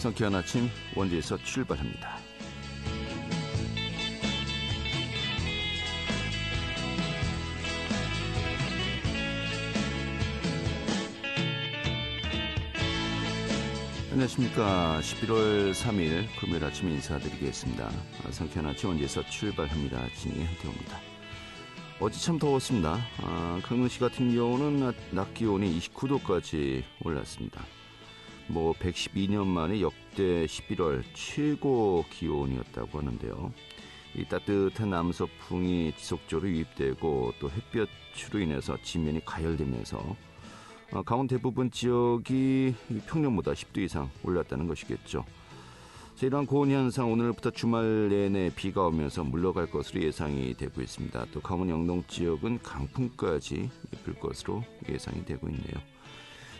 상쾌한 아침 원주에서 출발합니다. 안녕하십니까. 11월 3일 금요일 아침 인사드리겠습니다. 상쾌한 아침 원주에서 출발합니다. 진행의 한태호입니다. 어제 참 더웠습니다. 강릉시 같은 경우는 낮 기온이 29도까지 올랐습니다. 112년 만에 역대 11월 최고 기온이었다고 하는데요. 이 따뜻한 남서풍이 지속적으로 유입되고 또 햇볕으로 인해서 지면이 가열되면서 강원 대부분 지역이 평년보다 10도 이상 올랐다는 것이겠죠. 이러한 고온 현상 오늘부터 주말 내내 비가 오면서 물러갈 것으로 예상이 되고 있습니다. 또 강원 영동 지역은 강풍까지 불 것으로 예상이 되고 있네요.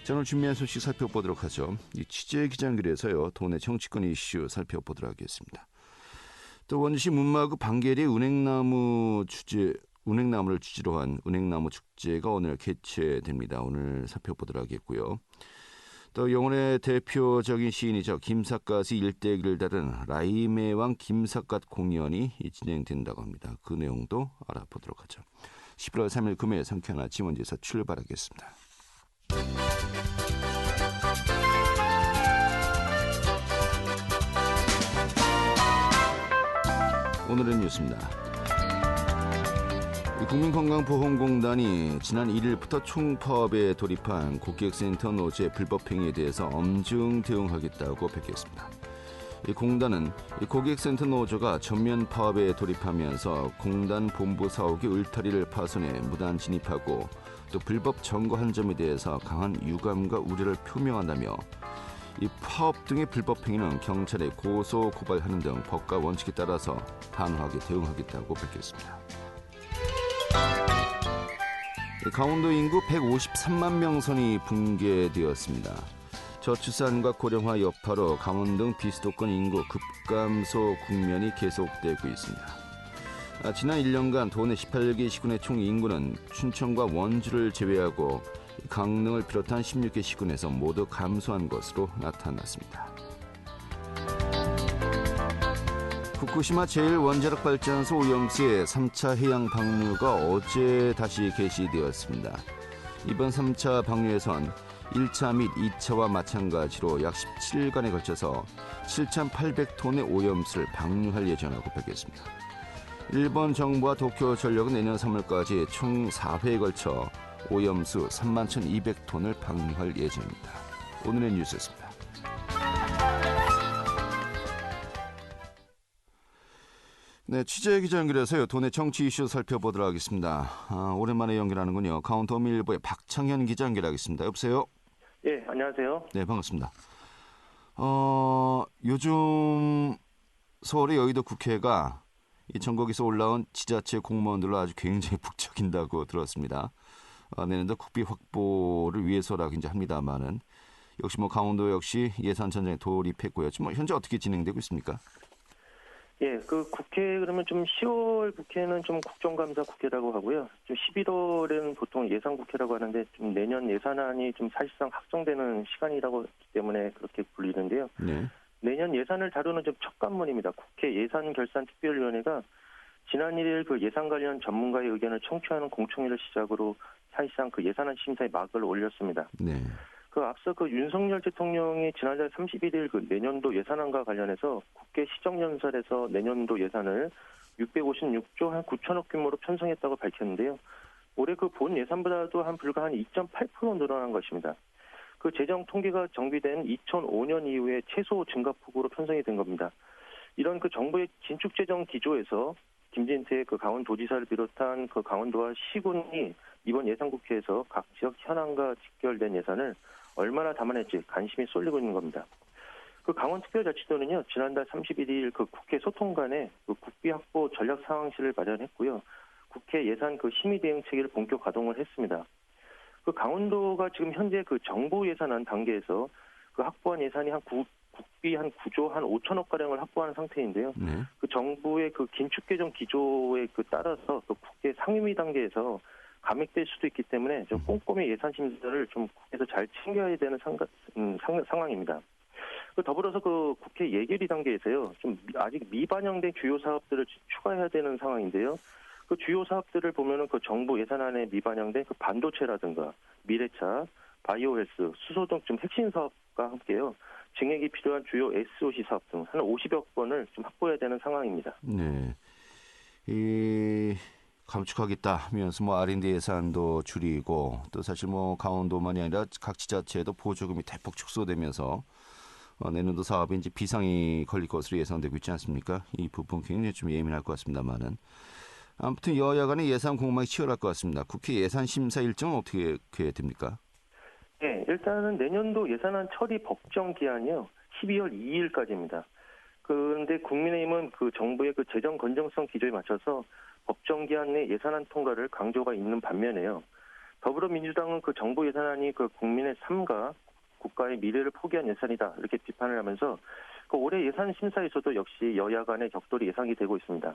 자, 오늘 준비한 소식 살펴보도록 하죠. 이 취재 기장길에서요. 도내 정치권 이슈 살펴보도록 하겠습니다. 또 원주시 문마구 방계리 은행나무를 주제로 한 은행나무 축제가 오늘 개최됩니다. 오늘 살펴보도록 하겠고요. 또 영혼의 대표적인 시인이죠. 김삿갓이 일대기를 다룬 라이매왕 김삿갓 공연이 진행된다고 합니다. 그 내용도 알아보도록 하죠. 11월 3일 금요일 상쾌한 아침 원주에서 출발하겠습니다. 오늘의 뉴스입니다. 국민건강보험공단이 지난 1일부터 총파업에 돌입한 고객센터 노조의 불법행위에 대해서 엄중 대응하겠다고 밝혔습니다. 이 공단은 이 고객센터 노조가 전면 파업에 돌입하면서 공단 본부 사옥의 울타리를 파손해 무단 진입하고 또 불법 점거한 점에 대해서 강한 유감과 우려를 표명한다며 이 파업 등의 불법 행위는 경찰에 고소 고발하는 등 법과 원칙에 따라서 단호하게 대응하겠다고 밝혔습니다. 강원도 인구 153만 명선이 붕괴되었습니다. 저출산과 고령화 여파로 강원 등 비수도권 인구 급감소 국면이 계속되고 있습니다. 지난 1년간 도내 18개 시군의 총 인구는 춘천과 원주를 제외하고 강릉을 비롯한 16개 시군에서 모두 감소한 것으로 나타났습니다. 후쿠시마 제1원자력발전소 오염수의 3차 해양 방류가 어제 다시 개시되었습니다. 이번 3차 방류에선 1차 및 2차와 마찬가지로 약 17일간에 걸쳐서 7,800톤의 오염수를 방류할 예정이라고 밝혔습니다. 일본 정부와 도쿄전력은 내년 3월까지 총 4회에 걸쳐 오염수 31,200톤을 방류할 예정입니다. 오늘의 뉴스였습니다. 네, 취재 기자 연결해서요. 도내 정치 이슈 살펴보도록 하겠습니다. 오랜만에 연결하는군요. 강원도민일보의 박창현 기자 연결하겠습니다. 여보세요? 예, 안녕하세요. 네, 반갑습니다. 요즘 서울의 여의도 국회가 이 전국에서 올라온 지자체 공무원들로 아주 굉장히 북적인다고 들었습니다. 내년도 국비 확보를 위해서라고 이제 합니다만은 역시 강원도 역시 예산 전쟁에 돌입했고요. 지금 현재 어떻게 진행되고 있습니까? 예, 국회 그러면 좀 10월 국회는 좀 국정감사 국회라고 하고요. 좀 11월에는 보통 예산 국회라고 하는데 좀 내년 예산안이 좀 사실상 확정되는 시간이라고 하기 때문에 그렇게 불리는데요. 네. 내년 예산을 다루는 좀 첫 관문입니다. 국회 예산결산특별위원회가 지난 1일 예산 관련 전문가의 의견을 청취하는 공청회를 시작으로 사실상 예산안 심사에 막을 올렸습니다. 네. 앞서 윤석열 대통령이 지난달 31일 내년도 예산안과 관련해서 국회 시정연설에서 내년도 예산을 656조 한 9천억 규모로 편성했다고 밝혔는데요. 올해 본 예산보다도 불과 한 2.8% 늘어난 것입니다. 재정 통계가 정비된 2005년 이후에 최소 증가폭으로 편성이 된 겁니다. 이런 정부의 긴축재정 기조에서 김진태 강원도지사를 비롯한 강원도와 시군이 이번 예산국회에서 각 지역 현안과 직결된 예산을 얼마나 담아낼지 관심이 쏠리고 있는 겁니다. 강원특별자치도는요, 지난달 31일 국회 소통관에 국비 확보 전략 상황실을 마련했고요. 국회 예산 심의 대응 체계를 본격 가동을 했습니다. 강원도가 지금 현재 정부 예산안 단계에서 확보한 예산이 국비 한 9조 한 5천억 가량을 확보하는 상태인데요. 네. 정부의 긴축개정 기조에 따라서 국회 상임위 단계에서 감액될 수도 있기 때문에 좀 꼼꼼히 예산 심사를 좀 국회에서 잘 챙겨야 되는 상황입니다. 더불어서 그 국회 예결위 단계에서요, 좀 아직 미반영된 주요 사업들을 추가해야 되는 상황인데요. 그 주요 사업들을 보면은 그 정부 예산안에 미반영된 그 반도체라든가 미래차, 바이오헬스, 수소 등 좀 핵심 사업과 함께요. 증액이 필요한 주요 SOC 사업 등 한 50여 건을 좀 확보해야 되는 상황입니다. 네. 이 감축하겠다 하면서 뭐 R&D 예산도 줄이고 또 사실 뭐 강원도만이 아니라 각 지자체도 보조금이 대폭 축소되면서 내년도 사업에 이제 비상이 걸릴 것으로 예상되고 있지 않습니까? 이 부분 굉장히 좀 예민할 것 같습니다만은 아무튼 여야 간의 예산 공방이 치열할 것 같습니다. 국회 예산 심사 일정은 어떻게 됩니까? 네, 일단은 내년도 예산안 처리 법정 기한이요, 12월 2일까지입니다. 그런데 국민의힘은 그 정부의 그 재정 건전성 기조에 맞춰서 법정 기한 내 예산안 통과를 강조가 있는 반면에요. 더불어민주당은 그 정부 예산안이 그 국민의 삶과 국가의 미래를 포기한 예산이다 이렇게 비판을 하면서 그 올해 예산 심사에서도 역시 여야 간의 격돌이 예상이 되고 있습니다.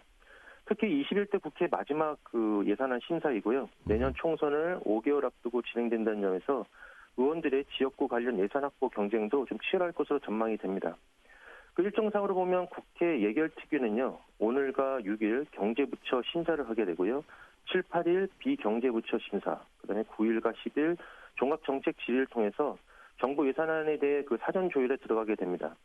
특히 21대 국회 마지막 그 예산안 심사이고요. 내년 총선을 5개월 앞두고 진행된다는 점에서 의원들의 지역구 관련 예산 확보 경쟁도 좀 치열할 것으로 전망이 됩니다. 그 일정상으로 보면 국회 예결특위는요, 오늘과 6일 경제부처 심사를 하게 되고요. 7, 8일 비경제부처 심사, 그다음에 9일과 10일 종합정책 질의를 통해서 정부 예산안에 대해 그 사전 조율에 들어가게 됩니다.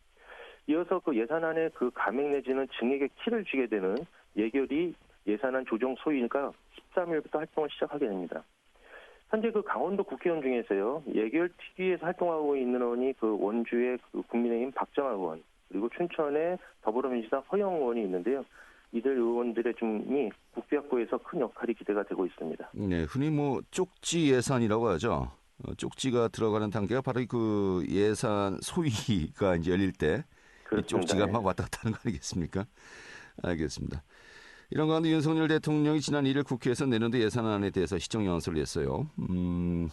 이어서 그 예산안에 그 감액 내지는 증액의 키를 쥐게 되는 예결위 예산안 조정 소위가 13일부터 활동을 시작하게 됩니다. 현재 그 강원도 국회의원 중에서요, 예결특위에서 활동하고 있는 의원이 그 원주의 그 국민의힘 박정아 의원, 그리고 춘천의 더불어민주당 허영 의원이 있는데요. 이들 의원들의 중이 국비 확보에서 큰 역할이 기대가 되고 있습니다. 네, 흔히 뭐 쪽지 예산이라고 하죠. 쪽지가 들어가는 단계가 바로 그 예산 소위가 이제 열릴 때 이 그렇습니다. 쪽지가 네. 막 왔다 갔다 하는 거 아니겠습니까? 알겠습니다. 이런 가운데 윤석열 대통령이 지난 1일 국회에서 내년도 예산안에 대해서 시정연설을 했어요.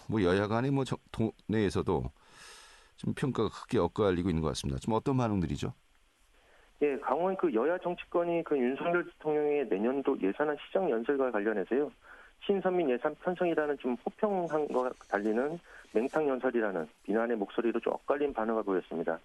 뭐 여야 간의 뭐 내에서도 좀 평가가 크게 엇갈리고 있는 것 같습니다. 좀 어떤 반응들이죠? 예, 강원 그 여야 정치권이 그 윤석열 대통령의 내년도 예산안 시정 연설과 관련해서요, 신선민 예산 편성이라는 좀 호평한 것 달리는 맹탕 연설이라는 비난의 목소리로 좀 엇갈린 반응을 보였습니다.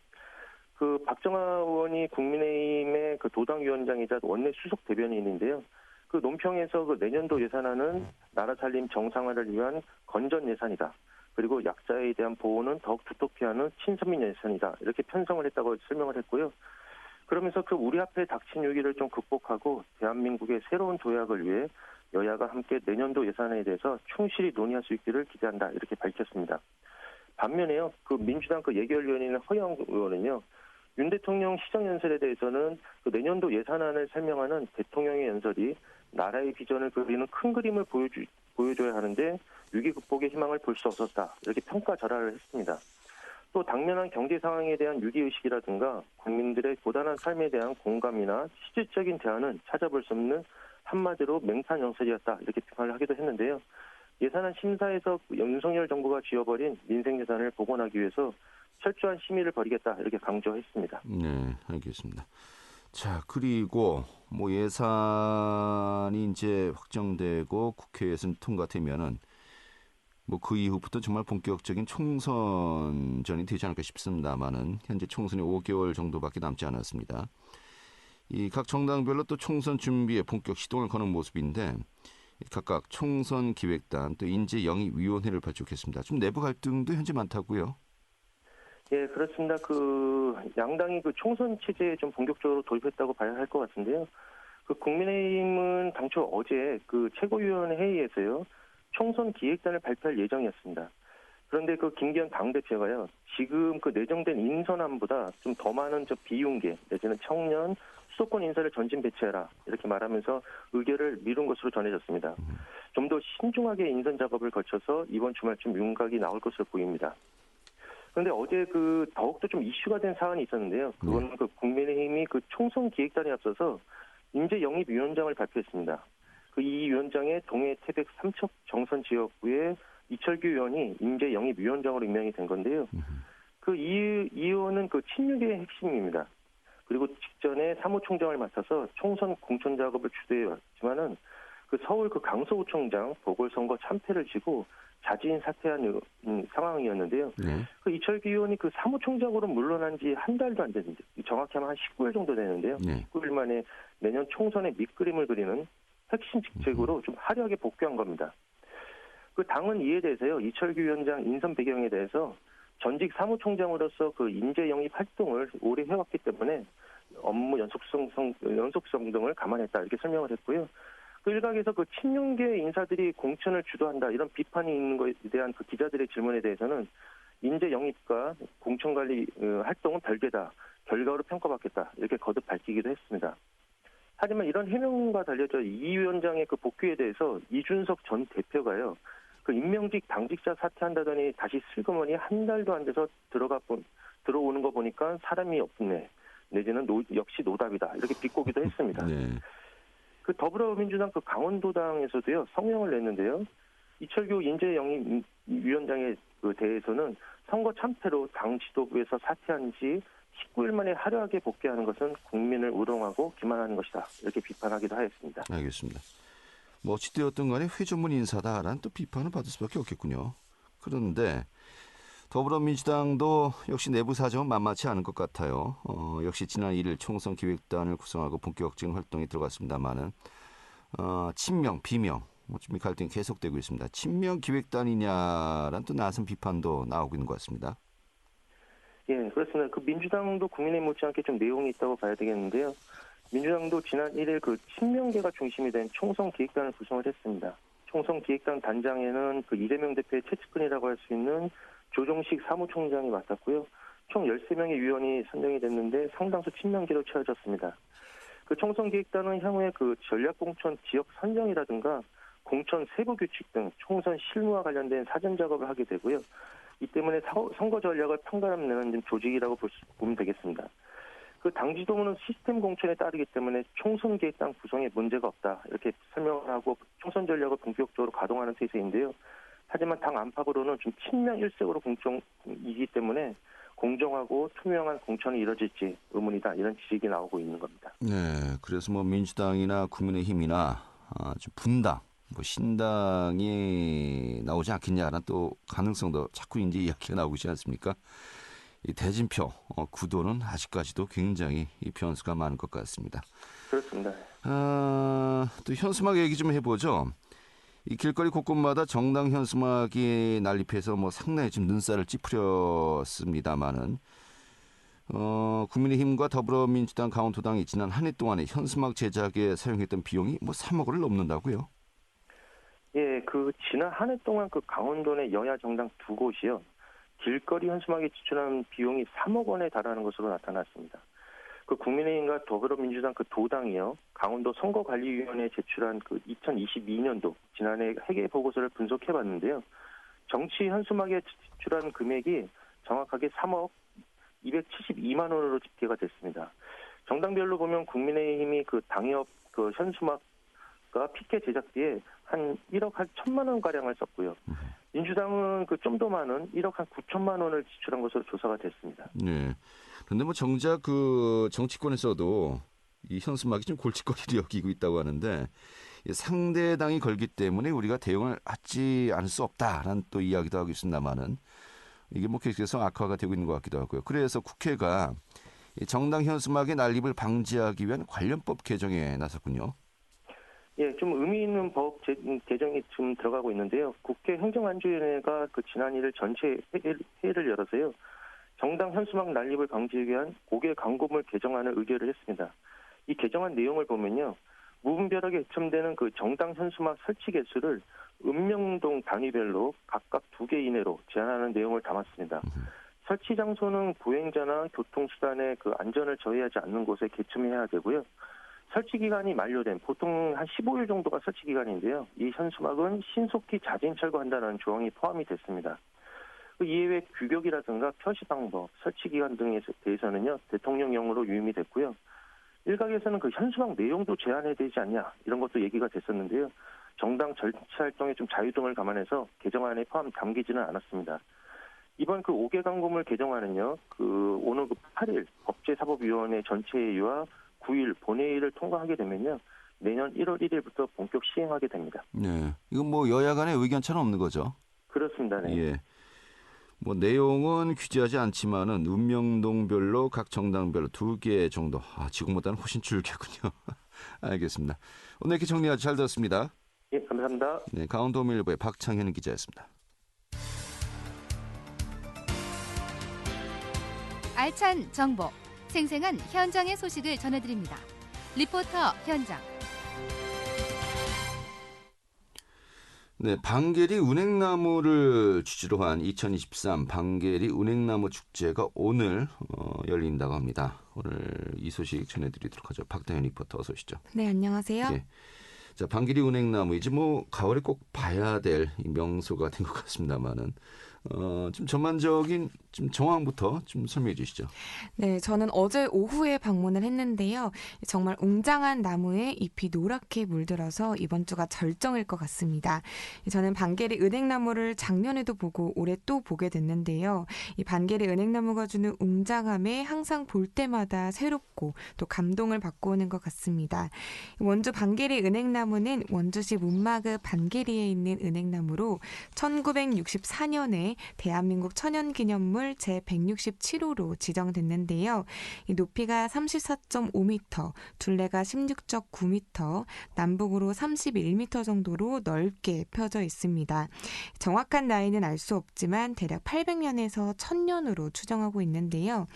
그 박정아 의원이 국민의힘의 그 도당위원장이자 원내 수석 대변인인데요. 그 논평에서 그 내년도 예산안은 나라 살림 정상화를 위한 건전 예산이다. 그리고 약자에 대한 보호는 더욱 두텁게 하는 친선민 예산이다. 이렇게 편성을 했다고 설명을 했고요. 그러면서 그 우리 앞에 닥친 위기를 좀 극복하고 대한민국의 새로운 도약을 위해 여야가 함께 내년도 예산에 대해서 충실히 논의할 수 있기를 기대한다. 이렇게 밝혔습니다. 반면에요, 그 민주당 그 예결위원인 허영 의원은요, 윤 대통령 시정연설에 대해서는 그 내년도 예산안을 설명하는 대통령의 연설이 나라의 비전을 그리는 큰 그림을 보여줘야 하는데 위기 극복의 희망을 볼 수 없었다. 이렇게 평가절하를 했습니다. 또 당면한 경제 상황에 대한 위기의식이라든가 국민들의 고단한 삶에 대한 공감이나 실질적인 대안은 찾아볼 수 없는 한마디로 맹탄 연설이었다. 이렇게 비판을 하기도 했는데요. 예산안 심사에서 윤석열 정부가 쥐어버린 민생 예산을 복원하기 위해서 철저한 심의를 벌이겠다 이렇게 강조했습니다. 네, 알겠습니다. 자, 그리고 뭐 예산이 이제 확정되고 국회에서 통과되면은 뭐 그 이후부터 정말 본격적인 총선전이 되지 않을까 싶습니다만은 현재 총선이 5개월 정도밖에 남지 않았습니다. 이 각 정당별로 또 총선 준비에 본격 시동을 거는 모습인데 각각 총선 기획단 또 인재 영입위원회를 발족했습니다. 좀 내부 갈등도 현재 많다고요? 예, 그렇습니다. 그 양당이 그 총선 체제에 좀 본격적으로 도입했다고 봐야 할 것 같은데요. 그 국민의힘은 당초 어제 그 최고위원회 회의에서요, 총선 기획단을 발표할 예정이었습니다. 그런데 그 김기현 당대표가요, 지금 그 내정된 인선안보다 좀 더 많은 저 비윤계 내지는 청년 수도권 인사를 전진 배치해라 이렇게 말하면서 의결을 미룬 것으로 전해졌습니다. 좀 더 신중하게 인선 작업을 거쳐서 이번 주말쯤 윤곽이 나올 것으로 보입니다. 그런데 어제 그 더욱더 좀 이슈가 된 사안이 있었는데요. 그건 그 국민의힘이 그 총선 기획단에 앞서서 인재 영입 위원장을 발표했습니다. 그 이 위원장의 동해 태백 삼척 정선 지역구의 이철규 의원이 인재 영입 위원장으로 임명이 된 건데요. 그 이 의원은 그 친윤계의 핵심입니다. 그리고 직전에 사무총장을 맡아서 총선 공천 작업을 주도해 왔지만은 그 서울 그 강서구청장 보궐선거 참패를 지고 자진 사퇴한 상황이었는데요. 네. 그 이철규 의원이 그 사무총장으로 물러난 지 한 달도 안 됐는데 정확히 하면 한 19일 정도 되는데요. 네. 19일 만에 내년 총선의 밑그림을 그리는 핵심 직책으로 좀 화려하게 복귀한 겁니다. 그 당은 이에 대해서요. 이철규 위원장 인선 배경에 대해서 전직 사무총장으로서 그 인재 영입 활동을 오래 해왔기 때문에 업무 연속성 등을 감안했다 이렇게 설명을 했고요. 그 일각에서 그 친윤계 인사들이 공천을 주도한다 이런 비판이 있는 것에 대한 그 기자들의 질문에 대해서는 인재 영입과 공천 관리 활동은 별개다. 결과로 평가받겠다. 이렇게 거듭 밝히기도 했습니다. 하지만 이런 해명과 달려져 이 위원장의 그 복귀에 대해서 이준석 전 대표가요. 그 임명직 당직자 사퇴한다더니 다시 슬그머니 한 달도 안 돼서 들어오는 거 보니까 사람이 없네. 내지는 역시 노답이다. 이렇게 비꼬기도 했습니다. 네. 그 더불어민주당 그 강원도당에서도요 성명을 냈는데요. 이철규 인재영입위원장에 대해서는 선거 참패로 당 지도부에서 사퇴한 지 19일 만에 화려하게 복귀하는 것은 국민을 우롱하고 기만하는 것이다. 이렇게 비판하기도 하였습니다. 알겠습니다. 뭐 어찌되었든 간에 회전문 인사다라는 또 비판을 받을 수밖에 없겠군요. 그런데 더불어민주당도 역시 내부 사정은 만만치 않은 것 같아요. 역시 지난 1일 총선 기획단을 구성하고 본격적인 활동에 들어갔습니다만은 친명, 비명, 지금 갈등이 계속되고 있습니다. 친명 기획단이냐라는 또 나선 비판도 나오고 있는 것 같습니다. 예, 그렇습니다. 그 민주당도 국민의힘 못지않게 좀 내용이 있다고 봐야 되겠는데요. 민주당도 지난 1일 그 친명계가 중심이 된 총선 기획단을 구성을 했습니다. 총선 기획단 단장에는 그 이재명 대표의 최측근이라고 할 수 있는 조정식 사무총장이 맡았고요. 총 13명의 위원이 선정이 됐는데 상당수 친명계로 채워졌습니다. 그 총선 기획단은 향후에 그 전략공천 지역 선정이라든가 공천 세부 규칙 등 총선 실무와 관련된 사전 작업을 하게 되고요. 이 때문에 선거 전략을 판가름 내는 조직이라고 보면 되겠습니다. 그 당 지도부는 시스템 공천에 따르기 때문에 총선 기획단 구성에 문제가 없다 이렇게 설명을 하고 총선 전략을 본격적으로 가동하는 태세인데요. 하지만 당 안팎으로는 좀 친명 일색으로 공정이기 때문에 공정하고 투명한 공천이 이뤄질지 의문이다 이런 지적이 나오고 있는 겁니다. 네, 그래서 뭐 민주당이나 국민의힘이나 좀 분당, 뭐 신당이 나오지 않겠냐라는 또 가능성도 자꾸 이제 이야기가 나오고 있지 않습니까? 이 대진표 구도는 아직까지도 굉장히 이 변수가 많은 것 같습니다. 그렇습니다. 또 현수막 얘기 좀 해보죠. 이 길거리 곳곳마다 정당 현수막이 난립해서 뭐 상당히 지금 눈살을 찌푸렸습니다만은 국민의힘과 더불어민주당, 강원도당이 지난 한 해 동안에 현수막 제작에 사용했던 비용이 뭐 3억 원을 넘는다고요? 예, 그 지난 한 해 동안 그 강원도 내 여야 정당 두 곳이요. 길거리 현수막에 지출한 비용이 3억 원에 달하는 것으로 나타났습니다. 그 국민의힘과 더불어민주당 그 도당이요. 강원도 선거관리위원회에 제출한 그 2022년도 지난해 회계 보고서를 분석해봤는데요. 정치 현수막에 지출한 금액이 정확하게 3억 272만 원으로 집계가 됐습니다. 정당별로 보면 국민의힘이 그 당협 그 현수막과 피켓 제작비에 한 1억 한 1천만 원 가량을 썼고요. 민주당은 그 좀 더 많은 1억 한 9천만 원을 지출한 것으로 조사가 됐습니다. 네. 그런데 뭐 정작 그 정치권에서도 이 현수막이 좀 골칫거리를 여기고 있다고 하는데 상대당이 걸기 때문에 우리가 대응을 하지 않을 수 없다라는 또 이야기도 하고 있습니다만은 이게 뭐 계속해서 악화가 되고 있는 것 같기도 하고요. 그래서 국회가 정당 현수막의 난립을 방지하기 위한 관련법 개정에 나섰군요. 예, 좀 의미 있는 법 개정이 지금 들어가고 있는데요. 국회 행정안전위원회가 그 지난 1일 전체 회의를 열어서요. 정당 현수막 난립을 방지하기 위한 고개 광고물 개정안을 의결을 했습니다. 이 개정안 내용을 보면요. 무분별하게 입점되는 그 정당 현수막 설치 개수를 읍명동 단위별로 각각 2개 이내로 제한하는 내용을 담았습니다. 설치 장소는 보행자나 교통수단의 그 안전을 저해하지 않는 곳에 개점해야 되고요. 설치 기간이 만료된 보통 한 15일 정도가 설치 기간인데요. 이 현수막은 신속히 자진 철거한다는 조항이 포함이 됐습니다. 이외 규격이라든가 표시 방법, 설치 기간 등에 대해서는요. 대통령령으로 유임이 됐고요. 일각에서는 그 현수막 내용도 제한해야 되지 않냐 이런 것도 얘기가 됐었는데요. 정당 정치 활동의 좀 자유 등을 감안해서 개정안에 담기지는 않았습니다. 이번 그 5개 광고물 개정안은요. 그 오늘 그 8일 법제사법위원회 전체 회의와 9일 본회의를 통과하게 되면요. 내년 1월 1일부터 본격 시행하게 됩니다. 네. 이건 뭐 여야 간에 의견 차는 없는 거죠? 그렇습니다. 네. 예. 뭐 내용은 규제하지 않지만은 읍명동별로 각 정당별로 2개 정도. 지금보다는 훨씬 줄겠군요. 알겠습니다. 오늘 이렇게 정리 아주 잘 들었습니다. 예, 감사합니다. 네, 강원도일보의 박창현 기자였습니다. 알찬 정보, 생생한 현장의 소식을 전해드립니다. 리포터 현장. 네, 방계리 운행나무를 주제로 한 2023 방계리 운행나무 축제가 오늘 열린다고 합니다. 오늘 이 소식 전해드리도록 하죠. 박다현 리포터 어서 오시죠. 네, 안녕하세요. 예. 자, 방계리 운행나무 이제 뭐 가을에 꼭 봐야 될 명소가 된 것 같습니다만은 좀 전반적인 좀 정황부터 좀 설명해 주시죠. 네, 저는 어제 오후에 방문을 했는데요. 정말 웅장한 나무에 잎이 노랗게 물들어서 이번 주가 절정일 것 같습니다. 저는 반계리 은행나무를 작년에도 보고 올해 또 보게 됐는데요. 이 반계리 은행나무가 주는 웅장함에 항상 볼 때마다 새롭고 또 감동을 받고 오는 것 같습니다. 원주 반계리 은행나무는 원주시 문마읍 반계리에 있는 은행나무로 1964년에 대한민국 천연기념물 제167호로 지정됐는데요. 이 높이가 34.5m, 둘레가 16.9m, 남북으로 31m 정도로 넓게 펴져 있습니다. 정확한 나이는 알 수 없지만 대략 800년에서 1000년으로 추정하고 있는데요.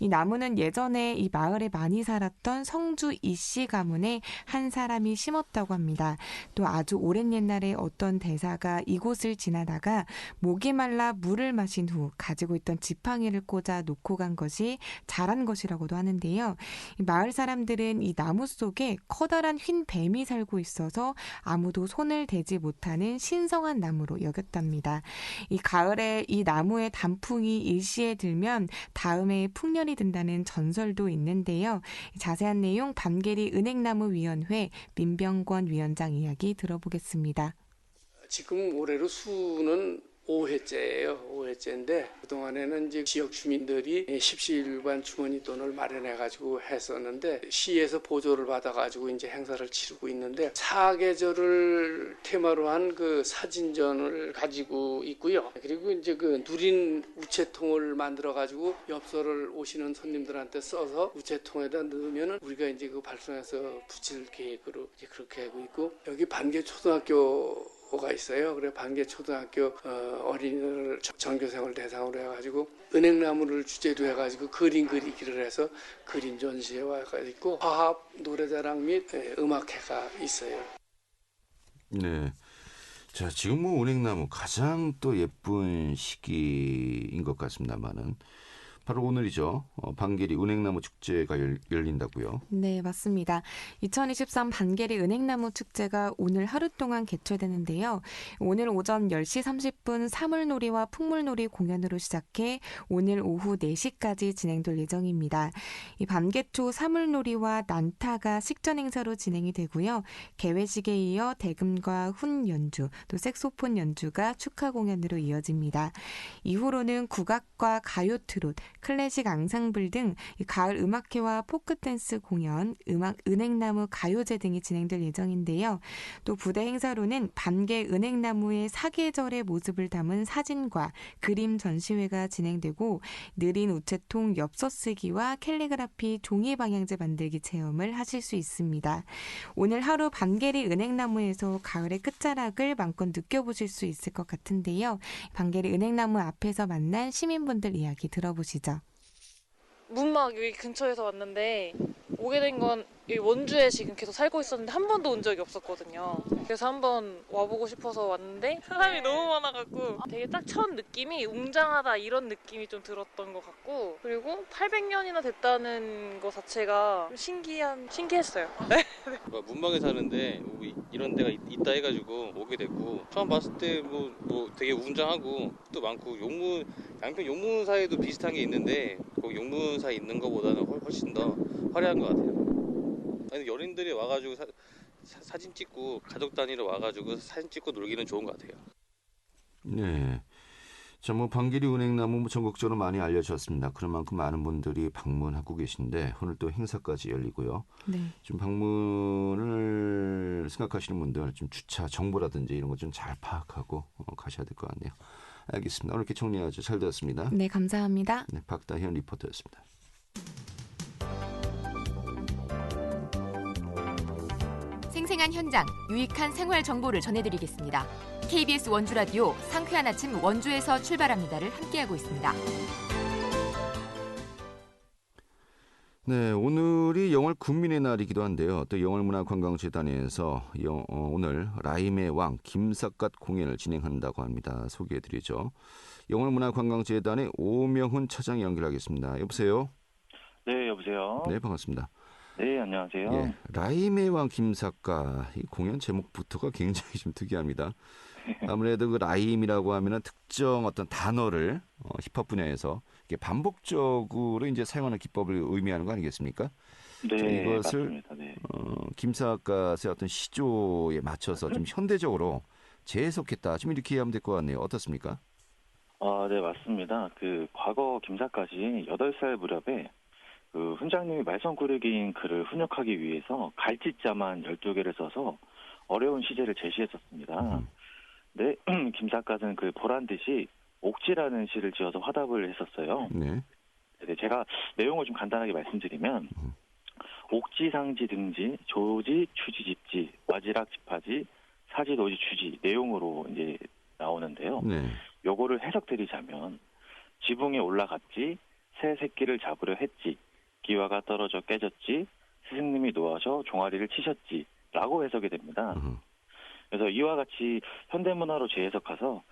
이 나무는 예전에 이 마을에 많이 살았던 성주 이씨 가문의 한 사람이 심었다고 합니다. 또 아주 오랜 옛날에 어떤 대사가 이곳을 지나다가 목이 말라 물을 마신 후 가지고 있던 지팡이를 꽂아 놓고 간 것이 자란 것이라고도 하는데요. 이 마을 사람들은 이 나무 속에 커다란 흰 뱀이 살고 있어서 아무도 손을 대지 못하는 신성한 나무로 여겼답니다. 이 가을에 이 나무의 단풍이 일시에 들면 다음에 풍년이 든다는 전설도 있는데요. 자세한 내용 반계리 은행나무위원회 민병권 위원장 이야기 들어보겠습니다. 지금 올해로 수는 5회째예요. 5회째인데 그동안에는 이제 지역 주민들이 십시일반 주머니 돈을 마련해가지고 했었는데 시에서 보조를 받아가지고 이제 행사를 치르고 있는데 사계절을 테마로 한 그 사진전을 가지고 있고요. 그리고 이제 그 누린 우체통을 만들어가지고 엽서를 오시는 손님들한테 써서 우체통에다 넣으면은 우리가 이제 그 발송해서 붙일 계획으로 이제 그렇게 하고 있고 여기 반계 초등학교가 있어요. 그래 반계 초등학교 어린이들 전교생을 대상으로 해가지고 은행나무를 주제로 해가지고 그림 그리기를 해서 그림 전시회가 있고 화합 노래자랑 및 음악회가 있어요. 네. 자, 지금 뭐 은행나무 가장 또 예쁜 시기인 것 같습니다만은 바로 오늘이죠. 반계리 은행나무 축제가 열린다고요? 네, 맞습니다. 2023 반계리 은행나무 축제가 오늘 하루 동안 개최되는데요. 오늘 오전 10시 30분 사물놀이와 풍물놀이 공연으로 시작해 오늘 오후 4시까지 진행될 예정입니다. 이 반계초 사물놀이와 난타가 식전 행사로 진행이 되고요. 개회식에 이어 대금과 훈 연주, 또 색소폰 연주가 축하 공연으로 이어집니다. 이후로는 국악과 가요 트롯, 클래식 앙상블 등 가을 음악회와 포크댄스 공연, 은행나무 가요제 등이 진행될 예정인데요. 또 부대 행사로는 반계 은행나무의 사계절의 모습을 담은 사진과 그림 전시회가 진행되고 느린 우체통 엽서 쓰기와 캘리그라피 종이 방향제 만들기 체험을 하실 수 있습니다. 오늘 하루 반계리 은행나무에서 가을의 끝자락을 마음껏 느껴보실 수 있을 것 같은데요. 반계리 은행나무 앞에서 만난 시민분들 이야기 들어보시죠. 문막 여기 근처에서 왔는데 오게 된 건 원주에 지금 계속 살고 있었는데 한 번도 온 적이 없었거든요. 그래서 한번 와보고 싶어서 왔는데 사람이 너무 많아갖고 되게 딱 첫 느낌이 웅장하다 이런 느낌이 좀 들었던 것 같고 그리고 800년이나 됐다는 거 자체가 신기했어요. 문방에 사는데 이런 데가 있다 해가지고 오게 됐고 처음 봤을 때 뭐 되게 웅장하고 또 많고 양평 용문사에도 비슷한 게 있는데 거기 용문사에 있는 것보다는 훨씬 더 화려한 것 같아요. 아니 연인들이 와가지고 사진 찍고 가족 단위로 와가지고 사진 찍고 놀기는 좋은 것 같아요. 네. 자, 방길이 은행나무 전국적으로 많이 알려졌습니다. 그런 만큼 많은 분들이 방문하고 계신데 오늘 또 행사까지 열리고요. 네. 좀 방문을 생각하시는 분들 좀 주차 정보라든지 이런 거 좀 잘 파악하고 가셔야 될 것 같네요. 알겠습니다. 오늘 이렇게 정리하죠. 잘 들었습니다. 네, 감사합니다. 네, 박다현 리포터였습니다. 생생한 현장, 유익한 생활 정보를 전해드리겠습니다. KBS 원주 라디오 상쾌한 아침 원주에서 출발합니다를 함께하고 있습니다. 네, 오늘이 영월 군민의 날이기도 한데요. 또 영월문화관광재단에서 오늘 라임의 왕 김삿갓 공연을 진행한다고 합니다. 소개해드리죠. 영월문화관광재단의 오명훈 차장 연결하겠습니다. 여보세요? 네, 여보세요? 네, 반갑습니다. 네, 안녕하세요. 예, 라임의 왕 김삿갓, 이 공연 제목부터가 굉장히 좀 특이합니다. 아무래도 그 라임이라고 하면은 특정 어떤 단어를 힙합 분야에서 이렇게 반복적으로 이제 사용하는 기법을 의미하는 거 아니겠습니까? 네, 자, 이것을 맞습니다. 네. 김삿갓의 어떤 시조에 맞춰서 좀 현대적으로 재해석했다. 좀 이렇게 이해하면 될 것 같네요. 어떻습니까? 네, 맞습니다. 과거 김삿갓이 8살 무렵에 훈장님이 말썽꾸러기인 그를 훈육하기 위해서 갈짓자만 12개를 써서 어려운 시제를 제시했었습니다. 네, 김삿갓은 보란 듯이 옥지라는 시를 지어서 화답을 했었어요. 네. 네, 제가 내용을 좀 간단하게 말씀드리면 옥지, 상지, 등지, 조지, 추지, 집지, 와지락, 집하지, 사지, 노지, 추지 내용으로 이제 나오는데요. 네. 요거를 해석드리자면 지붕에 올라갔지, 새 새끼를 잡으려 했지, 기와가 떨어져 깨졌지, 스승님이 놓아서 종아리를 치셨지 라고 해석이 됩니다. 그래서 이와 같이 현대문화로 재해석해서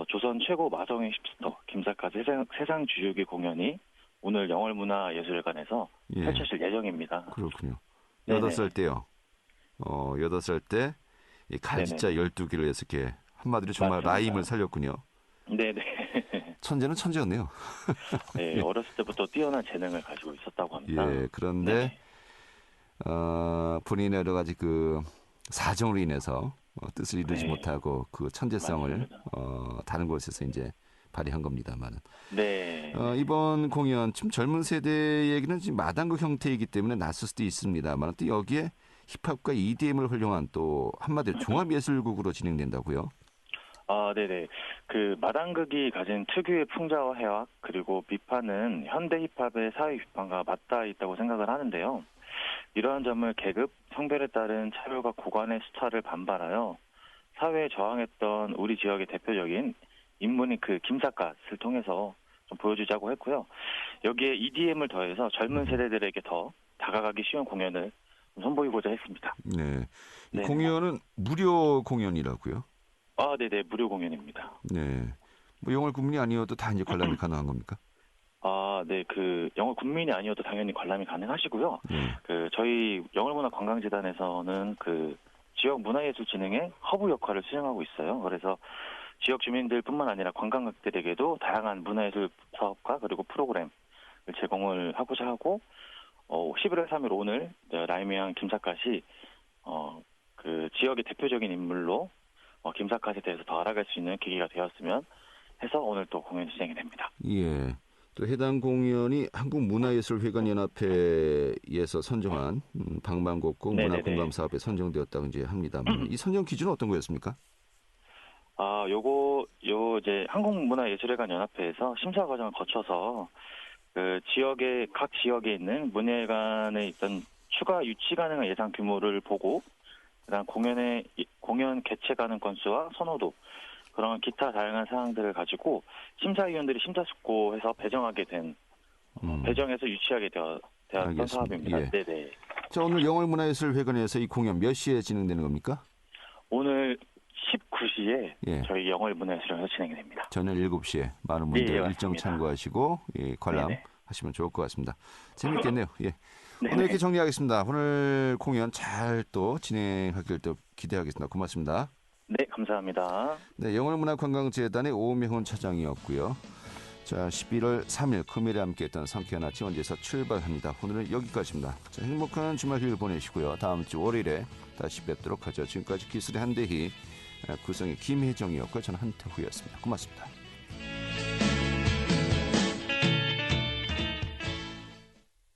조선 최고 마성의 힙스터 김삿갓 세상 주요기 공연이 오늘 영월문화예술관에서 예. 펼쳐질 예정입니다. 그렇군요. 네네. 8살 때요. 8살 때 이 갈짓자 12개를 해석해 한마디로 정말 맞습니다. 라임을 살렸군요. 네네. 천재는 천재였네요. 네, 어렸을 때부터 뛰어난 재능을 가지고 있었다고 합니다. 예, 그런데 본인의 여러 가지 사정으로 인해서 뜻을 이루지 네. 못하고 그 천재성을 맞습니다. 다른 곳에서 이제 발휘한 겁니다만. 네. 이번 공연 좀 젊은 세대에게는 지금 마당극 형태이기 때문에 낯설 수도 있습니다만 또 여기에 힙합과 EDM을 활용한 또 한마디로 종합예술곡으로 진행된다고요? 네네. 마당극이 가진 특유의 풍자와 해악 그리고 비판은 현대 힙합의 사회 비판과 맞닿아 있다고 생각을 하는데요. 이러한 점을 계급, 성별에 따른 차별과 고관의 수탈을 반발하여 사회에 저항했던 우리 지역의 대표적인 인물인 김삿갓을 통해서 좀 보여주자고 했고요. 여기에 EDM을 더해서 젊은 세대들에게 더 다가가기 쉬운 공연을 선보이고자 했습니다. 네. 이 네네. 공연은 무료 공연이라고요? 네네. 무료 공연입니다. 네. 영월 군민이 아니어도 다 이제 관람이 가능한 겁니까? 네. 영월 군민이 아니어도 당연히 관람이 가능하시고요. 네. 저희 영월문화관광재단에서는 지역 문화예술진흥의 허브 역할을 수행하고 있어요. 그래서 지역 주민들뿐만 아니라 관광객들에게도 다양한 문화예술 사업과 그리고 프로그램을 제공을 하고자 하고 11월 3일 오늘 라임의 김삿갓이 지역의 대표적인 인물로 김삿갓에 대해서 더 알아갈 수 있는 계기가 되었으면 해서 오늘 또 공연이 진행이 됩니다. 예. 또 해당 공연이 한국문화예술회관연합회에서 선정한 방방곡곡 네네네. 문화공감 사업에 선정되었다고 이제 합니다만 이 선정 기준은 어떤 거였습니까? 이제 한국문화예술회관연합회에서 심사 과정을 거쳐서 각 지역에 있는 문예관에 있던 추가 유치 가능한 예산 규모를 보고 그다음 공연 개최 가능 건수와 선호도 그런 기타 다양한 사항들을 가지고 심사위원들이 심사숙고해서 배정하게 된 배정해서 유치하게 되었던 알겠습니다. 사업입니다. 예. 네네. 자, 오늘 영월문화예술회관에서 이 공연 몇 시에 진행되는 겁니까? 오늘 19시에 예. 저희 영월문화예술관에서 진행이 됩니다. 저녁 7시에 많은 분들 예, 일정 맞습니다. 참고하시고 관람 네네. 하시면 좋을 것 같습니다. 재밌겠네요. 예. 네네. 오늘 이렇게 정리하겠습니다. 오늘 공연 잘 또 진행하길 또 기대하겠습니다. 고맙습니다. 네, 감사합니다. 네, 영월문화관광재단의 오명훈 차장이었고요. 자, 11월 3일 금요일에 함께했던 상쾌한 아침 원주에서 출발합니다. 오늘은 여기까지입니다. 자, 행복한 주말 휴일 보내시고요. 다음 주 월요일에 다시 뵙도록 하죠. 지금까지 기술의 한대희, 구성의 김혜정이었고요. 저는 한태후였습니다. 고맙습니다.